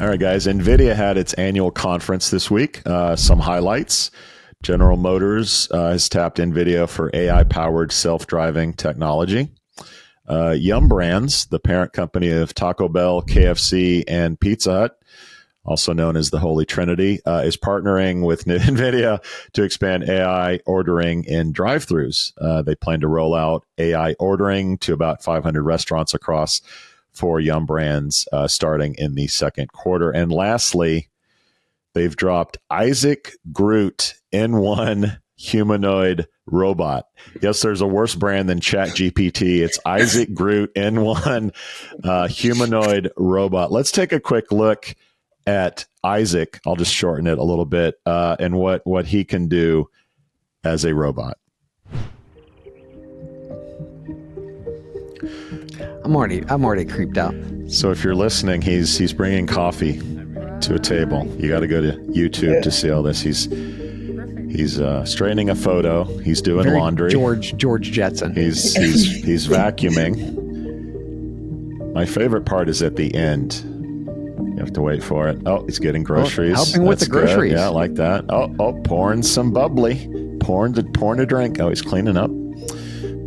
All right, guys. Nvidia had its annual conference this week. Some highlights. General Motors has tapped Nvidia for AI-powered self-driving technology. Yum Brands, the parent company of Taco Bell, KFC, and Pizza Hut, also known as the Holy Trinity, is partnering with Nvidia to expand AI ordering in drive-thrus. They plan to roll out AI ordering to about 500 restaurants across 4 Yum Brands starting in the second quarter. And lastly, they've dropped Isaac Groot N1 humanoid robot. Yes, there's a worse brand than ChatGPT. It's Isaac Groot N1 humanoid robot. Let's take a quick look at Isaac. I'll just shorten it a little bit, and what he can do as a robot. I'm already creeped out. So if you're listening, he's bringing coffee to a table. You got to go to YouTube to see all this. He's straightening a photo. He's doing Very laundry. George Jetson. He's vacuuming. My favorite part is at the end. You have to wait for it. Oh, he's getting groceries. Helping with the groceries. Good. Yeah, I like that. Oh, pouring some bubbly. Pouring a drink. Oh, he's cleaning up.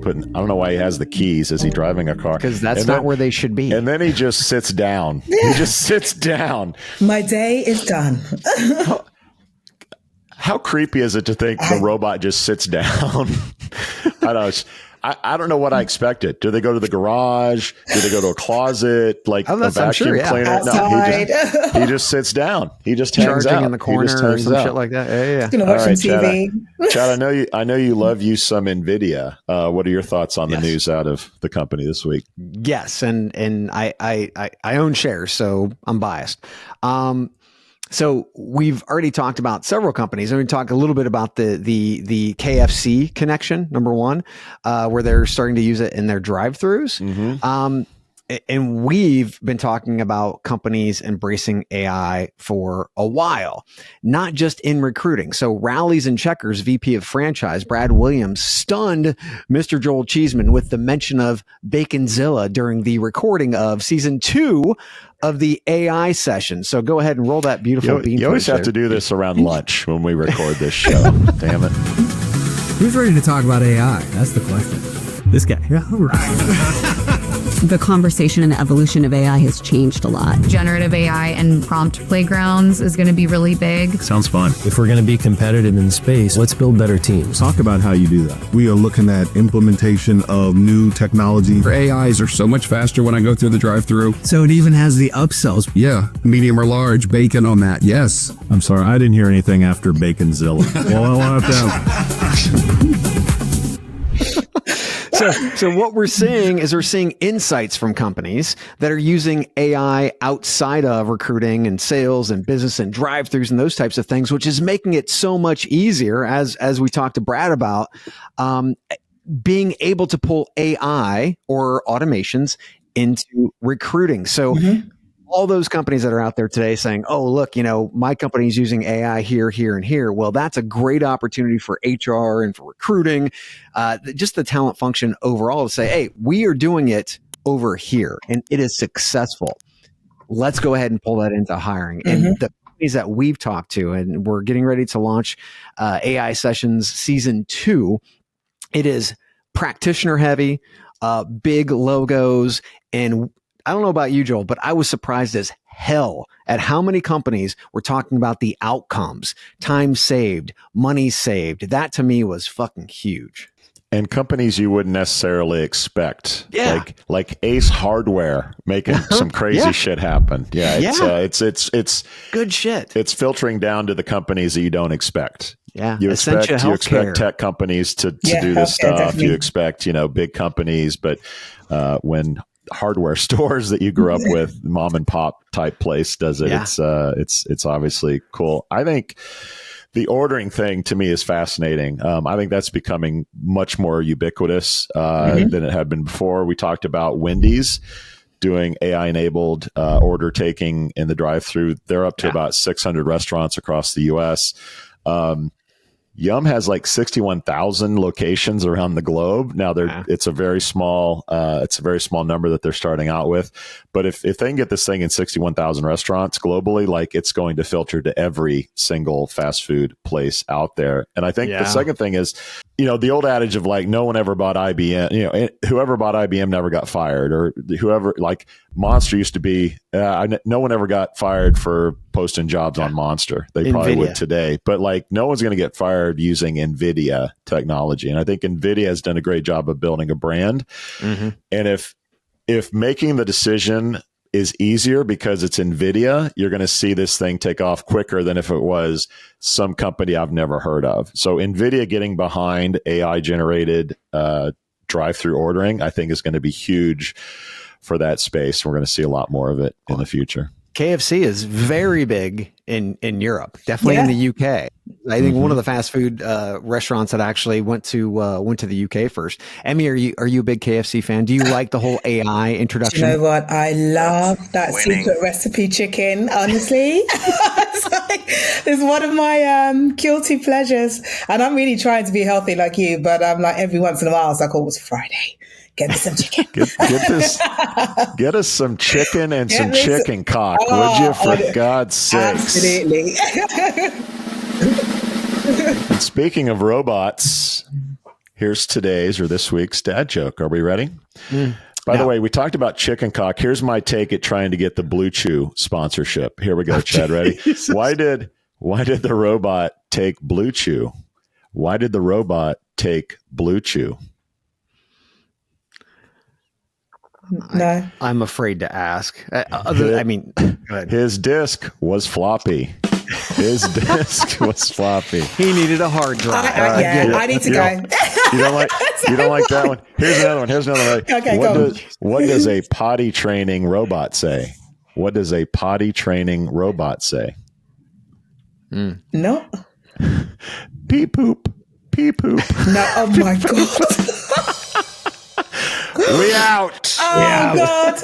I don't know why he has the keys. Is he driving a car? Because that's not where they should be. And then he just sits down. He just sits down. My day is done. How creepy is it to think the robot just sits down? I don't know. I don't know what I expected. Do they go to the garage? Do they go to a closet? Like a vacuum cleaner? Outside. No, he just sits down. He just hangs Charging out in the corner or some shit like that. Yeah. He's gonna watch some TV. Chad, I know you love you some Nvidia. What are your thoughts on the news out of the company this week? Yes, and I own shares, so I'm biased. So we've already talked about several companies, and we talked a little bit about the KFC connection, number one, where they're starting to use it in their drive-thrus. Mm-hmm. And we've been talking about companies embracing AI for a while, not just in recruiting. So Rallies and Checkers VP of Franchise, Brad Williams, stunned Mr. Joel Cheeseman with the mention of Baconzilla during the recording of season 2 of the AI session. So go ahead and roll that beautiful bean. You always have to do this around lunch when we record this show. Damn it. Who's ready to talk about AI? That's the question. This guy. Yeah, right. The conversation and the evolution of AI has changed a lot. Generative AI and prompt playgrounds is going to be really big. Sounds fun. If we're going to be competitive in space, let's build better teams. Talk about how you do that. We are looking at implementation of new technology. Our AIs are so much faster when I go through the drive-thru. So it even has the upsells. Yeah, medium or large, bacon on that, yes. I'm sorry, I didn't hear anything after Baconzilla. Well, I'll have to So what we're seeing is we're seeing insights from companies that are using AI outside of recruiting and sales and business and drive-thrus and those types of things, which is making it so much easier, as we talked to Brad about, being able to pull AI or automations into recruiting. So all those companies that are out there today saying, oh, look, my company's using AI here, here, and here. Well, that's a great opportunity for HR and for recruiting, just the talent function overall to say, hey, we are doing it over here and it is successful. Let's go ahead and pull that into hiring. And the companies that we've talked to, and we're getting ready to launch AI Sessions Season 2, it is practitioner heavy, big logos, and I don't know about you, Joel, but I was surprised as hell at how many companies were talking about the outcomes, time saved, money saved. That to me was fucking huge. And companies you wouldn't necessarily expect, Yeah. like Ace Hardware making some crazy shit happen. Yeah, it's good shit. It's filtering down to the companies that you don't expect. Yeah, you expect tech companies to do this stuff. Definitely. You expect big companies, but when hardware stores that you grew up with, mom and pop type place does it. Yeah. It's obviously cool. I think the ordering thing to me is fascinating. I think that's becoming much more ubiquitous than it had been before. We talked about Wendy's doing AI-enabled order taking in the drive-thru. They're up to about 600 restaurants across the U.S. Yum has like 61,000 locations around the globe. Now it's a very small number that they're starting out with. But if they can get this thing in 61,000 restaurants globally, like it's going to filter to every single fast food place out there. And I think the second thing is, the old adage of like, no one ever bought IBM, whoever bought IBM never got fired, or whoever, like Monster used to be, no one ever got fired for posting jobs on Monster. They probably would today, but like no one's going to get fired using Nvidia technology. And I think Nvidia has done a great job of building a brand. Mm-hmm. And if making the decision is easier because it's Nvidia, you're going to see this thing take off quicker than if it was some company I've never heard of. So Nvidia getting behind AI generated drive-through ordering, I think is going to be huge for that space. We're going to see a lot more of it in the future. KFC is very big in Europe, definitely in the UK. I think one of the fast food restaurants that actually went to the UK first. Emi, are you a big KFC fan? Do you like the whole AI introduction? Do you know what? I love that secret recipe chicken. Honestly, it's one of my guilty pleasures, and I'm really trying to be healthy like you. But I'm like every once in a while, it's like, oh, it's Friday. Get me some chicken. Get us some chicken and some chicken cock, would you? For God's sakes. Absolutely. And speaking of robots, here's today's or this week's dad joke. Are we ready? By the way, we talked about chicken cock. Here's my take at trying to get the Blue Chew sponsorship. Here we go, Chad. Ready? Why did the robot take Blue Chew? Why did the robot take Blue Chew? No, I'm afraid to ask. Go ahead. His disc was floppy. He needed a hard drive. I need to go. You don't like that one? Here's another one. Okay, what does a potty training robot say? What does a potty training robot say? No. Pee poop. Pee poop. No. Oh my God. We out. Oh God.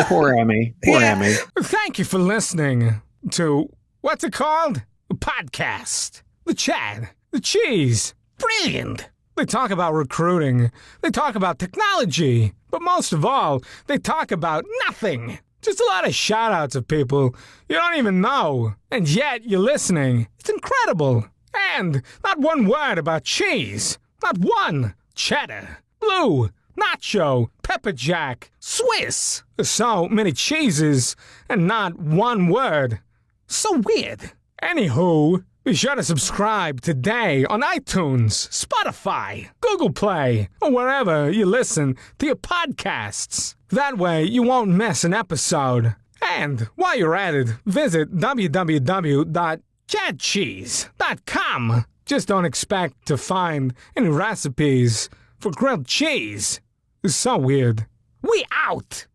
Poor Emi. Emi. Thank you for listening to, what's it called? A podcast. The Chad. The Cheese. Brilliant. They talk about recruiting. They talk about technology. But most of all, they talk about nothing. Just a lot of shout-outs of people you don't even know. And yet you're listening. It's incredible. And not one word about cheese. Not one. Cheddar. Blue. Nacho, pepper jack, Swiss. So many cheeses and not one word. So weird. Anywho, be sure to subscribe today on iTunes, Spotify, Google Play, or wherever you listen to your podcasts. That way you won't miss an episode. And while you're at it, visit www.chadcheese.com. Just don't expect to find any recipes for grilled cheese. It's so weird. We out!